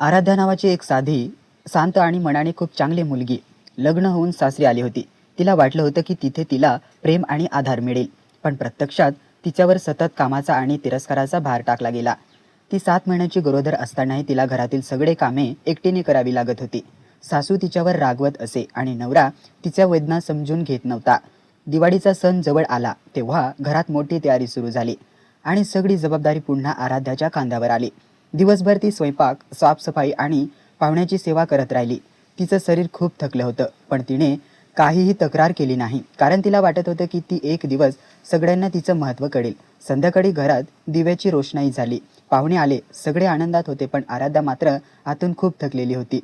आराध्या नावाची एक साधी, शांत आणि मनाने खूप चांगली मुलगी लग्न होऊन सासरी आली होती. तिला वाटलं होतं की तिथे तिला प्रेम आणि आधार मिळेल, पण प्रत्यक्षात तिच्यावर सतत कामाचा आणि तिरस्काराचा भार टाकला गेला. ती 7 महिन्याची गरोदर असतानाही तिला घरातील सगळे कामे एकटीने करावी लागत होती. सासू तिच्यावर रागवत असे आणि नवरा तिच्या वेदना समजून घेत नव्हता. दिवाळीचा सण जवळ आला तेव्हा घरात मोठी तयारी सुरू झाली आणि सगळी जबाबदारी पुन्हा आराध्याच्या खांद्यावर आली. दिवसभर ती स्वयंपाक, साफसफाई आणि पाहुण्याची सेवा करत राहिली. तिचं शरीर खूप थकलं होतं, पण तिने काहीही तक्रार केली नाही, कारण तिला वाटत होतं की ती एक दिवस सगळ्यांना तिचं महत्त्व कळेल. संध्याकाळी घरात दिव्याची रोषणाई झाली. पाहुणे आले, सगळे आनंदात होते, पण आराध्या मात्र आतून खूप थकलेली होती.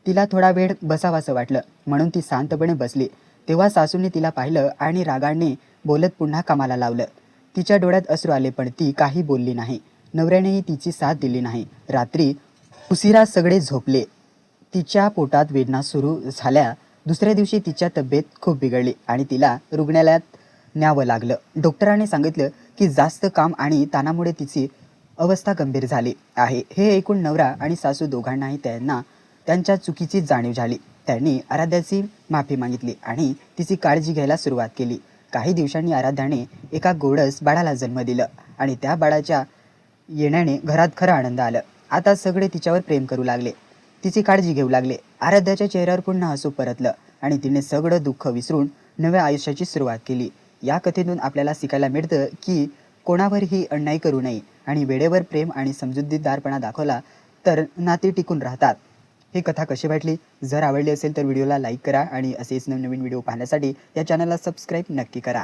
तिला थोडा वेळ बसावंसं वाटलं, म्हणून ती शांतपणे बसली. तेव्हा सासूने तिला पाहिलं आणि रागाने बोलत पुन्हा कामाला लावलं. तिच्या डोळ्यात अश्रू आले, पण ती काही बोलली नाही. नवऱ्यानेही तिची साथ दिली नाही. रात्री उशिरा सगळे झोपले. तिच्या पोटात वेदना सुरू झाल्या. दुसऱ्या दिवशी तिच्या तब्येत खूप बिघडली आणि तिला रुग्णालयात न्यावं लागलं. डॉक्टरांनी सांगितलं की जास्त काम आणि ताणामुळे तिची अवस्था गंभीर झाली आहे. हे ऐकून नवरा आणि सासू दोघांनाही त्यांच्या चुकीची जाणीव झाली. त्यांनी आराध्याची माफी मागितली आणि तिची काळजी घ्यायला सुरुवात केली. काही दिवसांनी आराध्याने एका गोंडस बाळाला जन्म दिला आणि त्या बाळाच्या येण्याने घरात खरा आनंद आला. आता सगळे तिच्यावर प्रेम करू लागले, तिची काळजी घेऊ लागले. आराध्याच्या चेहऱ्यावर पुन्हा हसू परतलं आणि तिने सगळं दुःख विसरून नव्या आयुष्याची सुरुवात केली. या कथेतून आपल्याला शिकायला मिळतं की कोणावरही अन्याय करू नये आणि वेळेवर प्रेम आणि समजूतदारपणा दाखवला तर नाती टिकून राहतात. ही कथा कशी वाटली? जर आवडली असेल तर व्हिडिओला लाईक करा आणि असेच नवनवीन व्हिडिओ पाहण्यासाठी या चॅनलला सबस्क्राईब नक्की करा.